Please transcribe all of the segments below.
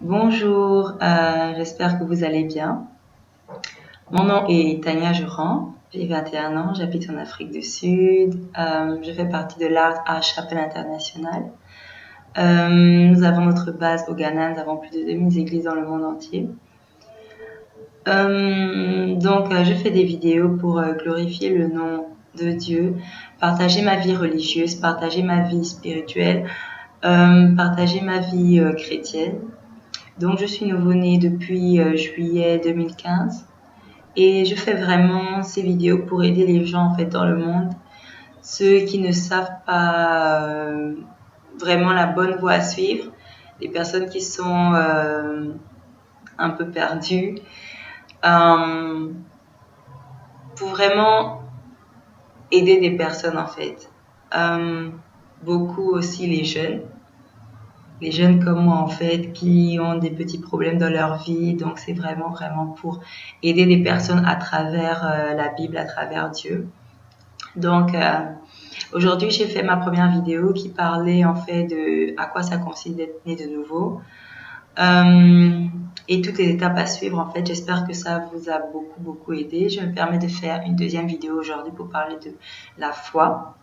Bonjour, j'espère que vous allez bien. Mon nom est Tania Joran, j'ai 21 ans, j'habite en Afrique du Sud. Je fais partie de l'Art Chapel International. Nous avons notre base au Ghana, nous avons plus de 2000 églises dans le monde entier. Je fais des vidéos pour glorifier le nom de Dieu, partager ma vie religieuse, partager ma vie spirituelle, partager ma vie chrétienne. Donc, je suis nouveau-née depuis juillet 2015 et je fais vraiment ces vidéos pour aider les gens en fait dans le monde, ceux qui ne savent pas vraiment la bonne voie à suivre, les personnes qui sont un peu perdues, pour vraiment aider des personnes en fait. Beaucoup aussi les jeunes comme moi en fait qui ont des petits problèmes dans leur vie, donc c'est vraiment pour aider des personnes à travers la Bible, à travers Dieu. Donc aujourd'hui j'ai fait ma première vidéo qui parlait en fait de à quoi ça consiste d'être né de nouveau et toutes les étapes à suivre en fait. J'espère que ça vous a beaucoup aidé. Je me permets de faire une deuxième vidéo aujourd'hui pour parler de la foi.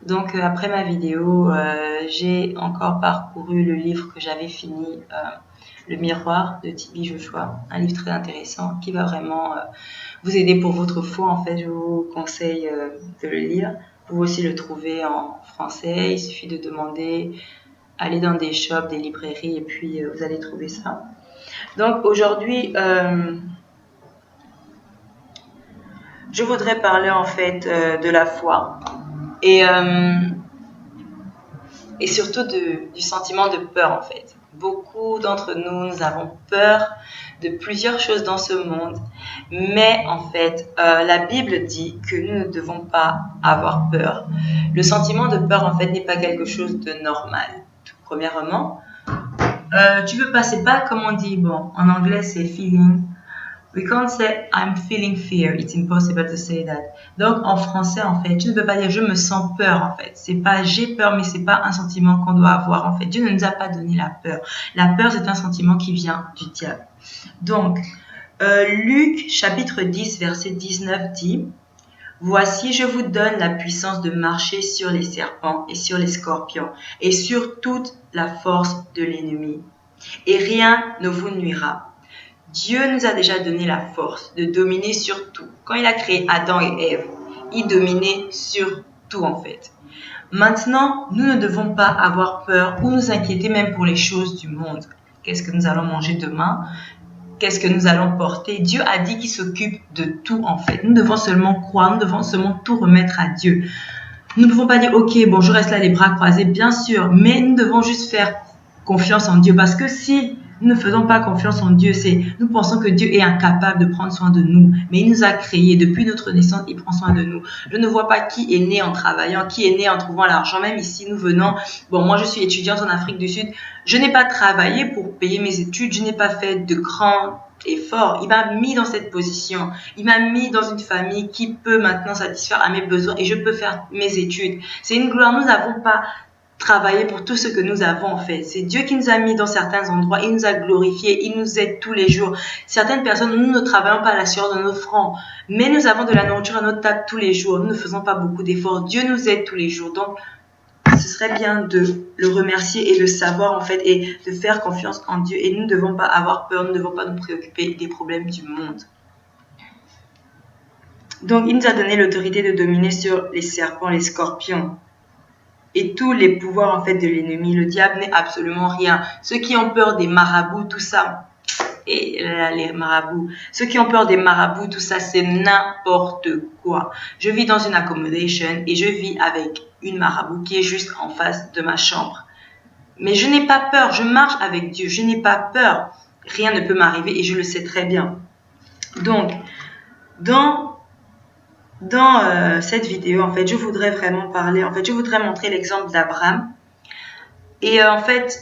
Donc après ma vidéo, j'ai encore parcouru le livre que j'avais fini, Le Miroir de T.B. Joshua, un livre très intéressant qui va vraiment vous aider pour votre foi. En fait, je vous conseille de le lire. Vous pouvez aussi le trouver en français. Il suffit de demander, aller dans des shops, des librairies et puis vous allez trouver ça. Donc aujourd'hui, je voudrais parler en fait de la foi. Et surtout du sentiment de peur en fait. Beaucoup d'entre nous avons peur de plusieurs choses dans ce monde, mais en fait, la Bible dit que nous ne devons pas avoir peur. Le sentiment de peur en fait n'est pas quelque chose de normal. Premièrement, tu peux passer pas comme on dit, bon, en anglais c'est feeling. We can't say I'm feeling fear. It's impossible to say that. Donc en français en fait, tu ne peux pas dire je me sens peur en fait. C'est pas j'ai peur, mais c'est pas un sentiment qu'on doit avoir en fait. Dieu ne nous a pas donné la peur. La peur c'est un sentiment qui vient du diable. Donc Luc chapitre 10 verset 19 dit: Voici, je vous donne la puissance de marcher sur les serpents et sur les scorpions et sur toute la force de l'ennemi. Et rien ne vous nuira. Dieu nous a déjà donné la force de dominer sur tout. Quand il a créé Adam et Ève, il dominait sur tout en fait. Maintenant, nous ne devons pas avoir peur ou nous inquiéter même pour les choses du monde. Qu'est-ce que nous allons manger demain? Qu'est-ce que nous allons porter? Dieu a dit qu'il s'occupe de tout en fait. Nous devons seulement croire, nous devons seulement tout remettre à Dieu. Nous ne pouvons pas dire, ok, bon, je reste là les bras croisés, bien sûr, mais nous devons juste faire confiance en Dieu parce que si nous ne faisons pas confiance en Dieu, nous pensons que Dieu est incapable de prendre soin de nous. Mais il nous a créés. Depuis notre naissance, il prend soin de nous. Je ne vois pas qui est né en travaillant, qui est né en trouvant l'argent. Même ici, nous venons. Bon, moi, je suis étudiante en Afrique du Sud. Je n'ai pas travaillé pour payer mes études. Je n'ai pas fait de grands efforts. Il m'a mis dans cette position. Il m'a mis dans une famille qui peut maintenant satisfaire à mes besoins et je peux faire mes études. C'est une gloire. Nous n'avons pas travailler pour tout ce que nous avons en fait. C'est Dieu qui nous a mis dans certains endroits, il nous a glorifiés, il nous aide tous les jours. Certaines personnes, nous ne travaillons pas à la sueur de nos fronts, mais nous avons de la nourriture à notre table tous les jours. Nous ne faisons pas beaucoup d'efforts. Dieu nous aide tous les jours. Donc, ce serait bien de le remercier et de savoir en fait et de faire confiance en Dieu. Et nous ne devons pas avoir peur, nous ne devons pas nous préoccuper des problèmes du monde. Donc, il nous a donné l'autorité de dominer sur les serpents, les scorpions et tous les pouvoirs en fait de l'ennemi. Le diable n'est absolument rien. Ceux qui ont peur des marabouts, tout ça, et les marabouts, ceux qui ont peur des marabouts, tout ça, c'est n'importe quoi. Je vis dans une accommodation et je vis avec une marabout qui est juste en face de ma chambre. Mais je n'ai pas peur, je marche avec Dieu, je n'ai pas peur. Rien ne peut m'arriver et je le sais très bien. Donc, dans cette vidéo, en fait, je voudrais vraiment parler, en fait, je voudrais montrer l'exemple d'Abraham et en fait,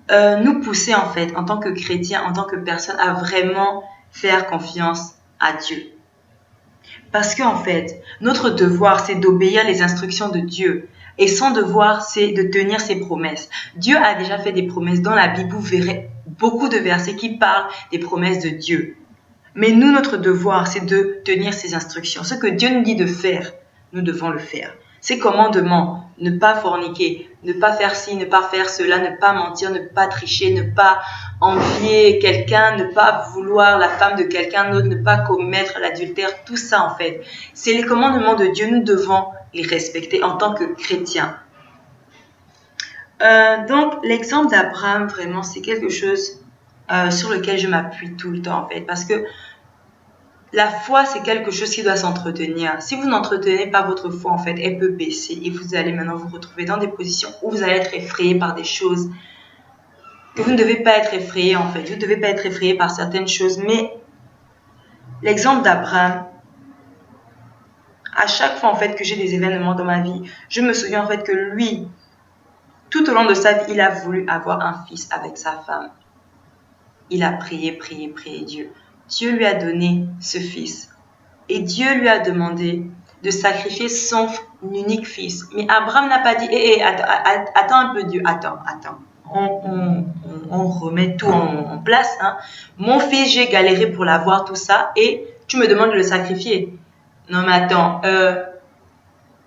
nous pousser en fait, en tant que chrétien, en tant que personne, à vraiment faire confiance à Dieu. Parce qu'en fait, notre devoir, c'est d'obéir les instructions de Dieu. Et son devoir, c'est de tenir ses promesses. Dieu a déjà fait des promesses dans la Bible. Vous verrez beaucoup de versets qui parlent des promesses de Dieu. Mais nous, notre devoir, c'est de tenir ses instructions. Ce que Dieu nous dit de faire, nous devons le faire. Ses commandements, ne pas forniquer, ne pas faire ci, ne pas faire cela, ne pas mentir, ne pas tricher, ne pas envier quelqu'un, ne pas vouloir la femme de quelqu'un d'autre, ne pas commettre l'adultère, tout ça en fait. C'est les commandements de Dieu, nous devons les respecter en tant que chrétiens. Donc, l'exemple d'Abraham, vraiment, c'est quelque chose sur lequel je m'appuie tout le temps en fait, parce que la foi, c'est quelque chose qui doit s'entretenir. Si vous n'entretenez pas votre foi, en fait, elle peut baisser et vous allez maintenant vous retrouver dans des positions où vous allez être effrayé par des choses que vous ne devez pas être effrayé, en fait. Vous ne devez pas être effrayé par certaines choses. Mais l'exemple d'Abraham, à chaque fois, en fait, que j'ai des événements dans ma vie, je me souviens, en fait, que lui, tout au long de sa vie, il a voulu avoir un fils avec sa femme. Il a prié Dieu. Dieu lui a donné ce fils. Et Dieu lui a demandé de sacrifier son unique fils. Mais Abraham n'a pas dit, attends un peu Dieu, attends. On remet tout en place. Hein. Mon fils, j'ai galéré pour l'avoir, tout ça, et tu me demandes de le sacrifier. Non mais attends,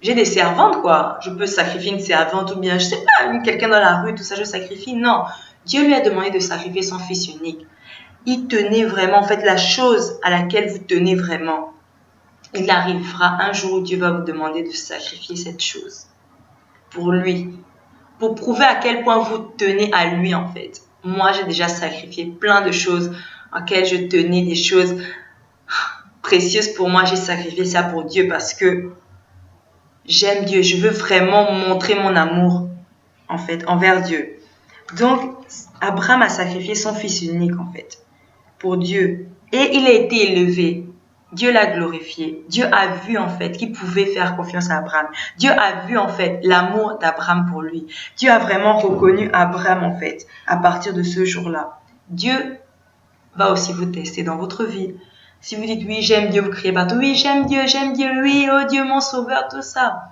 j'ai des servantes quoi. Je peux sacrifier une servante ou bien, je sais pas, quelqu'un dans la rue, tout ça, je sacrifie. Non, Dieu lui a demandé de sacrifier son fils unique. Il tenait vraiment, en fait, la chose à laquelle vous tenez vraiment. Il arrivera un jour où Dieu va vous demander de sacrifier cette chose pour lui, pour prouver à quel point vous tenez à lui, en fait. Moi, j'ai déjà sacrifié plein de choses auxquelles je tenais, des choses précieuses pour moi. J'ai sacrifié ça pour Dieu parce que j'aime Dieu. Je veux vraiment montrer mon amour, en fait, envers Dieu. Donc, Abraham a sacrifié son fils unique, en fait, pour Dieu. Et il a été élevé. Dieu l'a glorifié. Dieu a vu, en fait, qu'il pouvait faire confiance à Abraham. Dieu a vu, en fait, l'amour d'Abraham pour lui. Dieu a vraiment reconnu Abraham, en fait, à partir de ce jour-là. Dieu va aussi vous tester dans votre vie. Si vous dites, oui, j'aime Dieu, vous criez partout, oui, j'aime Dieu, oui, oh Dieu, mon sauveur, tout ça.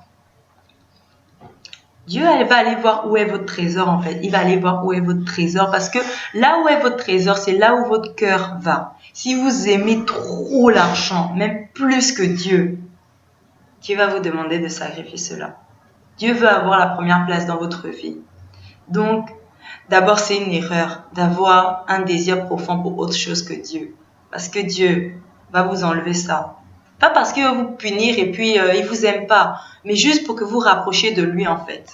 Dieu va aller voir où est votre trésor en fait. Il va aller voir où est votre trésor parce que là où est votre trésor, c'est là où votre cœur va. Si vous aimez trop l'argent, même plus que Dieu, Dieu va vous demander de sacrifier cela. Dieu veut avoir la première place dans votre vie. Donc, d'abord, c'est une erreur d'avoir un désir profond pour autre chose que Dieu. Parce que Dieu va vous enlever ça. Pas parce qu'il va vous punir et puis il vous aime pas, mais juste pour que vous rapprochiez de lui en fait.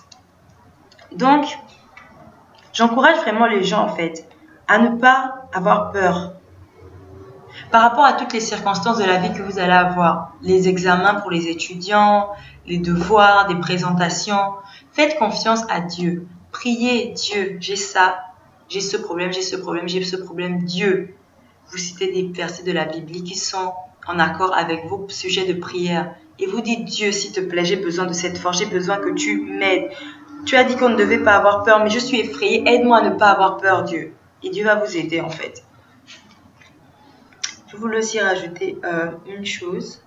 Donc, j'encourage vraiment les gens en fait à ne pas avoir peur par rapport à toutes les circonstances de la vie que vous allez avoir, les examens pour les étudiants, les devoirs, des présentations. Faites confiance à Dieu. Priez Dieu, j'ai ça, j'ai ce problème, Dieu. Vous citez des versets de la Bible qui sont en accord avec vos sujets de prière. Et vous dites, Dieu, s'il te plaît, j'ai besoin de cette force, j'ai besoin que tu m'aides. Tu as dit qu'on ne devait pas avoir peur, mais je suis effrayée. Aide-moi à ne pas avoir peur, Dieu. Et Dieu va vous aider, en fait. Je voulais aussi rajouter une chose.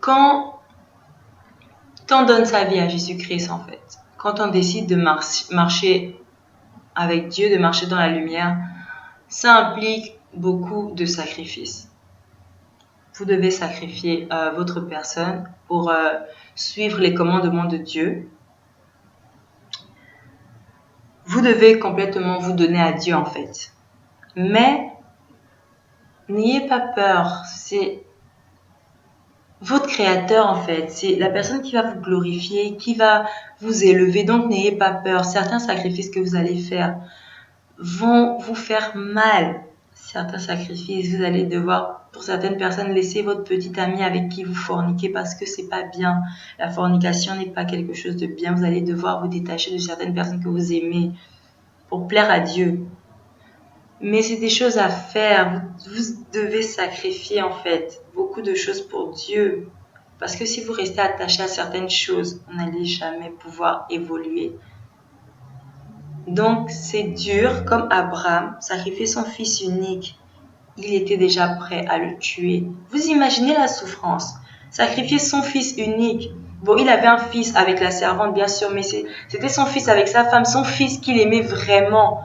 Quand on donne sa vie à Jésus-Christ, en fait, quand on décide de marcher avec Dieu, de marcher dans la lumière, ça implique beaucoup de sacrifices. Vous devez sacrifier votre personne pour suivre les commandements de Dieu. Vous devez complètement vous donner à Dieu, en fait. Mais n'ayez pas peur, c'est votre créateur en fait, c'est la personne qui va vous glorifier, qui va vous élever, donc n'ayez pas peur. Certains sacrifices que vous allez faire vont vous faire mal. Certains sacrifices, vous allez devoir, pour certaines personnes, laisser votre petite amie avec qui vous forniquez parce que c'est pas bien. La fornication n'est pas quelque chose de bien. Vous allez devoir vous détacher de certaines personnes que vous aimez pour plaire à Dieu. Mais c'est des choses à faire. Vous devez sacrifier en fait beaucoup de choses pour Dieu. Parce que si vous restez attaché à certaines choses, vous n'allez jamais pouvoir évoluer. Donc c'est dur, comme Abraham, sacrifier son fils unique. Il était déjà prêt à le tuer. Vous imaginez la souffrance. sacrifier son fils unique. Bon, il avait un fils avec la servante, bien sûr, mais c'était son fils avec sa femme, son fils qu'il aimait vraiment.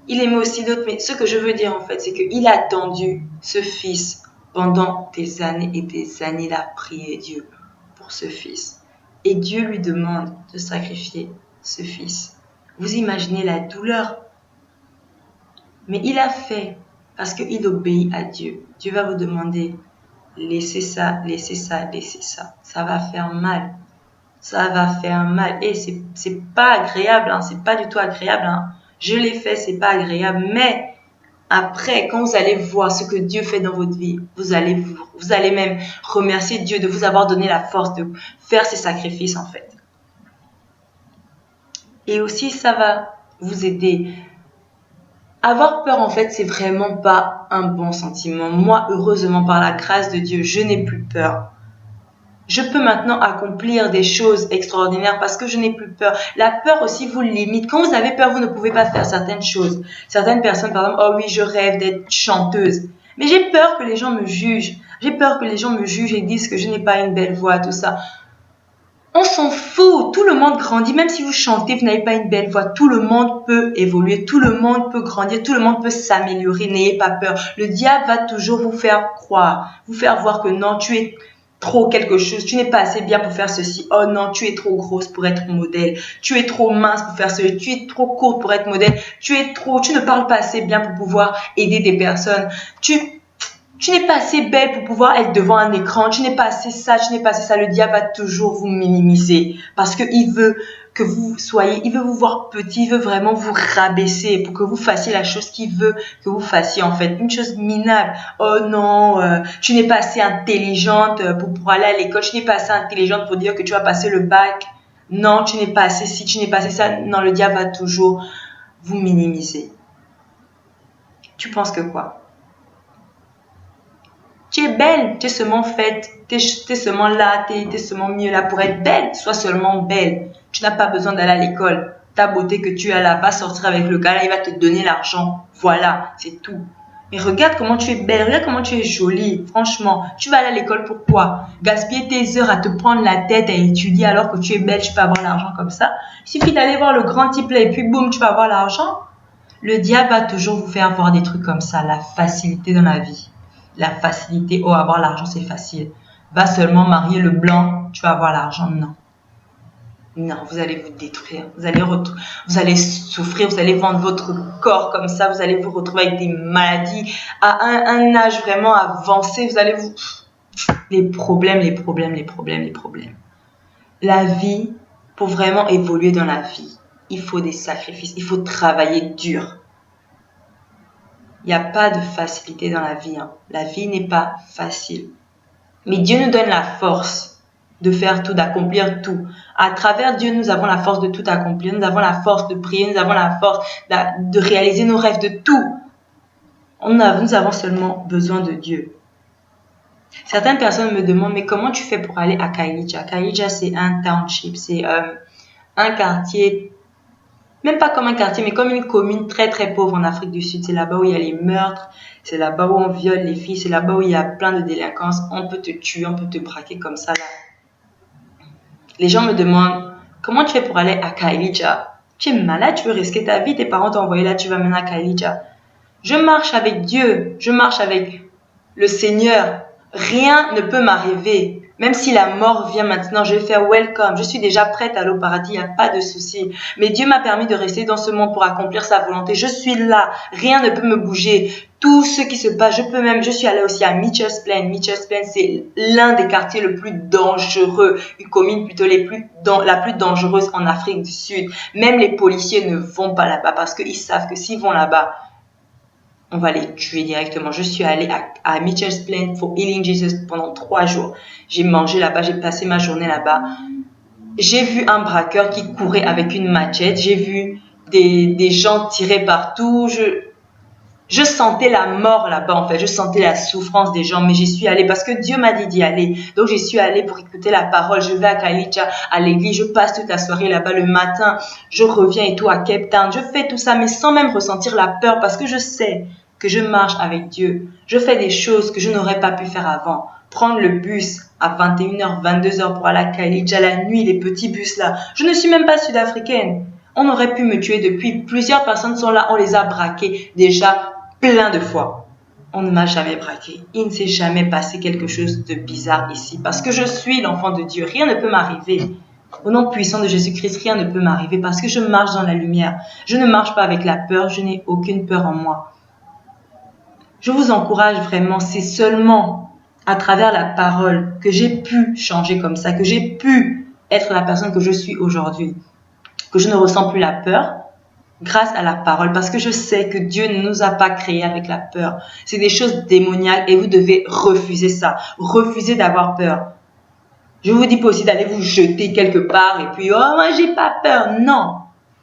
Il aimait aussi d'autres, mais ce que je veux dire en fait, c'est qu'il a attendu ce fils pendant des années et des années. Il a prié Dieu pour ce fils. Et Dieu lui demande de sacrifier ce fils. Vous imaginez la douleur? Mais il a fait parce qu'il obéit à Dieu. Dieu va vous demander, laissez ça, laissez ça, laissez ça. Ça va faire mal. Ça va faire mal. Et c'est pas agréable, hein. C'est pas du tout agréable, hein. Je l'ai fait, c'est pas agréable. Mais après, quand vous allez voir ce que Dieu fait dans votre vie, vous allez même remercier Dieu de vous avoir donné la force de faire ces sacrifices, en fait. Et aussi, ça va vous aider. Avoir peur, en fait, c'est vraiment pas un bon sentiment. Moi, heureusement, par la grâce de Dieu, je n'ai plus peur. Je peux maintenant accomplir des choses extraordinaires parce que je n'ai plus peur. La peur aussi vous limite. Quand vous avez peur, vous ne pouvez pas faire certaines choses. Certaines personnes, par exemple, oh oui, je rêve d'être chanteuse. Mais j'ai peur que les gens me jugent. J'ai peur que les gens me jugent et disent que je n'ai pas une belle voix, tout ça. On s'en fout. Tout le monde grandit. Même si vous chantez, vous n'avez pas une belle voix. Tout le monde peut évoluer. Tout le monde peut grandir. Tout le monde peut s'améliorer. N'ayez pas peur. Le diable va toujours vous faire croire, vous faire voir que non, tu es trop quelque chose, tu n'es pas assez bien pour faire ceci, oh non, tu es trop grosse pour être modèle, tu es trop mince pour faire ceci, tu es trop courte pour être modèle, tu ne parles pas assez bien pour pouvoir aider des personnes, tu n'es pas assez belle pour pouvoir être devant un écran, tu n'es pas assez ça, le diable va toujours vous minimiser parce qu'il veut que vous soyez, il veut vous voir petit, il veut vraiment vous rabaisser pour que vous fassiez la chose qu'il veut que vous fassiez en fait, une chose minable. Oh non, tu n'es pas assez intelligente pour aller à l'école, tu n'es pas assez intelligente pour dire que tu vas passer le bac. Non, tu n'es pas assez ci, tu n'es pas assez ça. Non, le diable va toujours vous minimiser. Tu penses que quoi? Tu es belle, tu es seulement faite, tu es seulement là, tu es seulement mieux là pour être belle. Sois seulement belle. Tu n'as pas besoin d'aller à l'école. Ta beauté que tu as là va sortir avec le gars là, il va te donner l'argent. Voilà, c'est tout. Mais regarde comment tu es belle, regarde comment tu es jolie. Franchement, tu vas aller à l'école pourquoi? Gaspiller tes heures à te prendre la tête à étudier alors que tu es belle, tu peux avoir l'argent comme ça. Il suffit d'aller voir le grand type là et puis boum, tu vas avoir l'argent. Le diable va toujours vous faire voir des trucs comme ça, la facilité dans la vie. La facilité, oh, avoir l'argent, c'est facile. Va seulement marier le blanc, tu vas avoir l'argent. Non. Non, vous allez vous détruire. Vous allez souffrir, vous allez vendre votre corps comme ça, vous allez vous retrouver avec des maladies. À un âge vraiment avancé, vous allez vous... Les problèmes. La vie, pour vraiment évoluer dans la vie, il faut des sacrifices, il faut travailler dur. Il n'y a pas de facilité dans la vie. Hein. La vie n'est pas facile. Mais Dieu nous donne la force de faire tout, d'accomplir tout. À travers Dieu, nous avons la force de tout accomplir. Nous avons la force de prier. Nous avons la force de réaliser nos rêves, de tout. Nous avons seulement besoin de Dieu. Certaines personnes me demandent, mais comment tu fais pour aller à Kailija? Kailija, c'est un township. C'est un quartier... Même pas comme un quartier, mais comme une commune très très pauvre en Afrique du Sud. C'est là-bas où il y a les meurtres, c'est là-bas où on viole les filles, c'est là-bas où il y a plein de délinquance. On peut te tuer, on peut te braquer comme ça là. Les gens me demandent, comment tu fais pour aller à Kailija? Tu es malade, tu veux risquer ta vie, tes parents t'ont envoyé là, tu vas maintenant à Kailija. Je marche avec Dieu, je marche avec le Seigneur. Rien ne peut m'arriver. Même si la mort vient maintenant, je vais faire welcome. Je suis déjà prête à aller au paradis, il n'y a pas de souci. Mais Dieu m'a permis de rester dans ce monde pour accomplir sa volonté. Je suis là, rien ne peut me bouger. Tout ce qui se passe, je suis allée aussi à Mitchell's Plain. Mitchell's Plain, c'est l'un des quartiers le plus dangereux, une commune plutôt la plus dangereuse en Afrique du Sud. Même les policiers ne vont pas là-bas parce qu'ils savent que s'ils vont là-bas, on va les tuer directement. Je suis allée à Mitchell's Plain pour Healing Jesus pendant 3 jours. J'ai mangé là-bas, j'ai passé ma journée là-bas. J'ai vu un braqueur qui courait avec une machette. J'ai vu des gens tirer partout. Je sentais la mort là-bas en fait. Je sentais la souffrance des gens. Mais j'y suis allée parce que Dieu m'a dit d'y aller. Donc j'y suis allée pour écouter la parole. Je vais à Kailija, à l'église. Je passe toute la soirée là-bas le matin. Je reviens et tout à Cape Town. Je fais tout ça mais sans même ressentir la peur parce que je sais que je marche avec Dieu. Je fais des choses que je n'aurais pas pu faire avant. prendre le bus à 21h, 22h pour aller à Kailija la nuit, les petits bus là. Je ne suis même pas sud-africaine. On aurait pu me tuer depuis. Plusieurs personnes sont là, on les a braquées déjà plein de fois. On ne m'a jamais braqué. Il ne s'est jamais passé quelque chose de bizarre ici parce que je suis l'enfant de Dieu. Rien ne peut m'arriver. Au nom puissant de Jésus-Christ, rien ne peut m'arriver parce que je marche dans la lumière. Je ne marche pas avec la peur. Je n'ai aucune peur en moi. Je vous encourage vraiment. C'est seulement à travers la parole que j'ai pu changer comme ça, que j'ai pu être la personne que je suis aujourd'hui, que je ne ressens plus la peur grâce à la parole, parce que je sais que Dieu ne nous a pas créés avec la peur. C'est des choses démoniaques et vous devez refuser ça. Refuser d'avoir peur. Je vous dis pas aussi d'aller vous jeter quelque part et puis « Oh, moi, j'ai pas peur ». Non.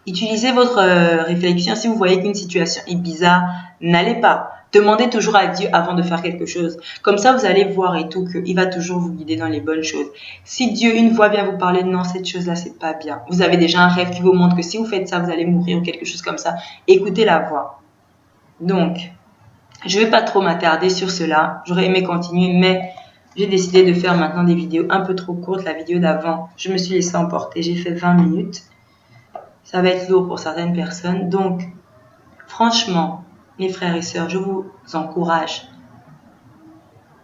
Utilisez votre réflexion. Si vous voyez qu'une situation est bizarre, n'allez pas. Demandez toujours à Dieu avant de faire quelque chose. Comme ça, vous allez voir et tout qu'il va toujours vous guider dans les bonnes choses. Si Dieu, une voix vient vous parler, non, cette chose-là, c'est pas bien. Vous avez déjà un rêve qui vous montre que si vous faites ça, vous allez mourir ou quelque chose comme ça. Écoutez la voix. Donc, je vais pas trop m'attarder sur cela. J'aurais aimé continuer, mais j'ai décidé de faire maintenant des vidéos un peu trop courtes. La vidéo d'avant, je me suis laissée emporter. J'ai fait 20 minutes. Ça va être lourd pour certaines personnes. Donc, franchement, mes frères et sœurs, je vous encourage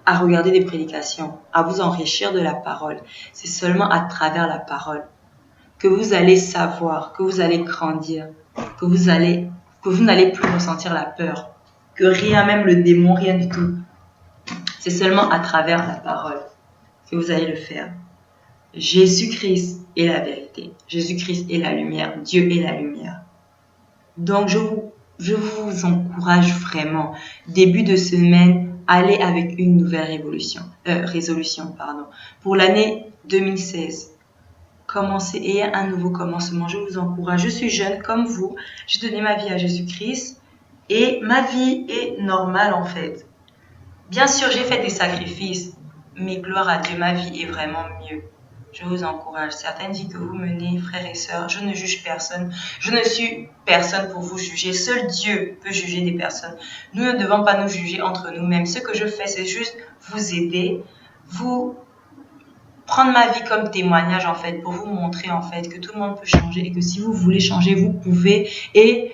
à regarder des prédications, à vous enrichir de la parole. C'est seulement à travers la parole que vous allez savoir, que vous allez grandir, que vous n'allez plus ressentir la peur, que rien, même le démon, rien du tout. C'est seulement à travers la parole que vous allez le faire. Jésus-Christ est la vérité. Jésus-Christ est la lumière. Dieu est la lumière. Donc, je vous encourage vraiment, début de semaine, allez avec une nouvelle résolution. Pour l'année 2016. Commencez, ayez un nouveau commencement. Je vous encourage. Je suis jeune comme vous. J'ai donné ma vie à Jésus-Christ et ma vie est normale en fait. Bien sûr, j'ai fait des sacrifices, mais gloire à Dieu, ma vie est vraiment mieux. Je vous encourage. Certaines vies que vous menez, frères et sœurs, je ne juge personne. Je ne suis personne pour vous juger. Seul Dieu peut juger des personnes. Nous ne devons pas nous juger entre nous-mêmes. Ce que je fais, c'est juste vous aider, vous prendre ma vie comme témoignage en fait, pour vous montrer en fait que tout le monde peut changer et que si vous voulez changer, vous pouvez et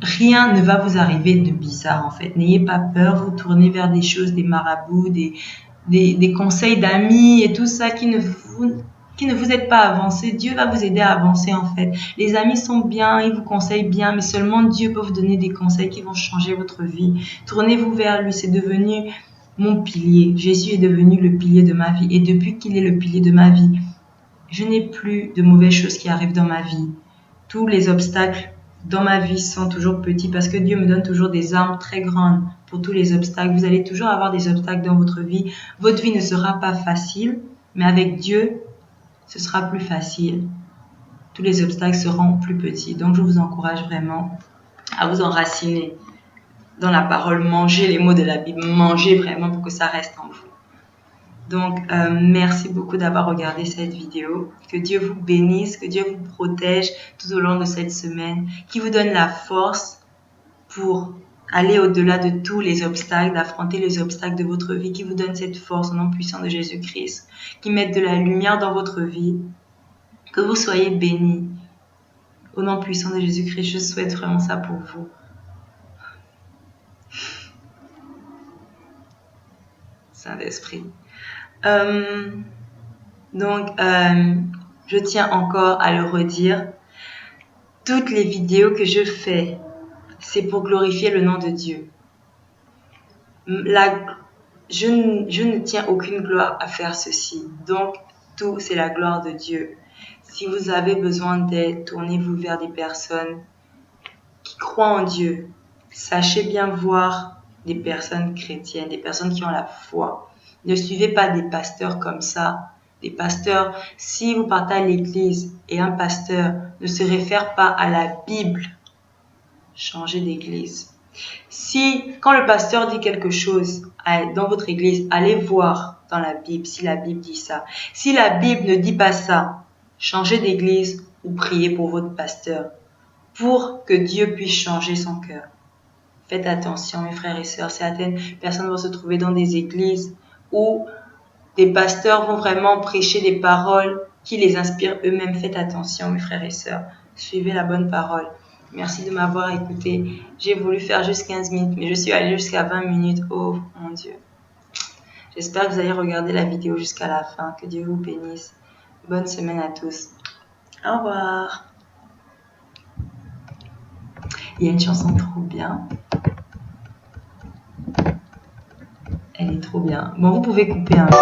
rien ne va vous arriver de bizarre en fait. N'ayez pas peur, vous tournez vers des choses, des marabouts, des conseils d'amis et tout ça qui ne vous aident pas à avancer. Dieu va vous aider à avancer en fait. Les amis sont bien, ils vous conseillent bien, mais seulement Dieu peut vous donner des conseils qui vont changer votre vie. Tournez-vous vers lui, c'est devenu mon pilier. Jésus est devenu le pilier de ma vie et depuis qu'il est le pilier de ma vie, je n'ai plus de mauvaises choses qui arrivent dans ma vie. Tous les obstacles dans ma vie sont toujours petits parce que Dieu me donne toujours des armes très grandes pour tous les obstacles. Vous allez toujours avoir des obstacles dans votre vie. Votre vie ne sera pas facile, mais avec Dieu, ce sera plus facile. Tous les obstacles seront plus petits. Donc, je vous encourage vraiment à vous enraciner dans la parole. Mangez les mots de la Bible. Mangez vraiment pour que ça reste en vous. Donc, merci beaucoup d'avoir regardé cette vidéo. Que Dieu vous bénisse, que Dieu vous protège tout au long de cette semaine, qui vous donne la force pour aller au-delà de tous les obstacles, d'affronter les obstacles de votre vie, qui vous donne cette force au nom puissant de Jésus-Christ, qui mette de la lumière dans votre vie, que vous soyez bénis. Au nom puissant de Jésus-Christ, je souhaite vraiment ça pour vous. Saint-Esprit. Donc, je tiens encore à le redire. Toutes les vidéos que je fais, c'est pour glorifier le nom de Dieu. Je ne tiens aucune gloire à faire ceci. Donc, tout, c'est la gloire de Dieu. Si vous avez besoin d'aide, tournez-vous vers des personnes qui croient en Dieu. Sachez bien voir des personnes chrétiennes, des personnes qui ont la foi. Ne suivez pas des pasteurs comme ça. Des pasteurs, si vous partez à l'église et un pasteur ne se réfère pas à la Bible, changez d'église. Quand le pasteur dit quelque chose dans votre église, allez voir dans la Bible si la Bible dit ça. Si la Bible ne dit pas ça, changez d'église ou priez pour votre pasteur pour que Dieu puisse changer son cœur. Faites attention, mes frères et sœurs. Certaines personnes vont se trouver dans des églises où des pasteurs vont vraiment prêcher des paroles qui les inspirent eux-mêmes. Faites attention, mes frères et sœurs. Suivez la bonne parole. Merci de m'avoir écouté. J'ai voulu faire juste 15 minutes, mais je suis allée jusqu'à 20 minutes. Oh mon Dieu. J'espère que vous allez regarder la vidéo jusqu'à la fin. Que Dieu vous bénisse. Bonne semaine à tous. Au revoir. Il y a une chanson trop bien. Elle est trop bien. Bon, vous pouvez couper un peu.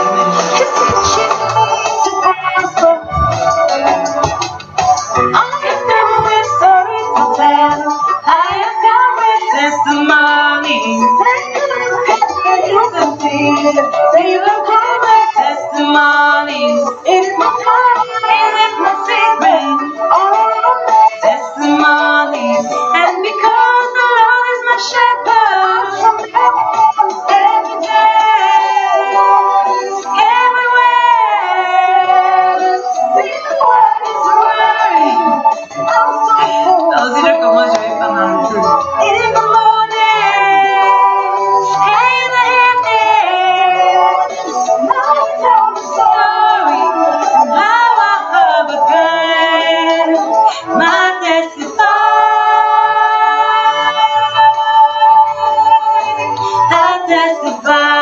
And because the Lord is my shepherd, every day, everywhere, non, c'est là comment je vais faire dans le jeu. In the morning, in the evening, my story, how I overcame, my testify. I testify.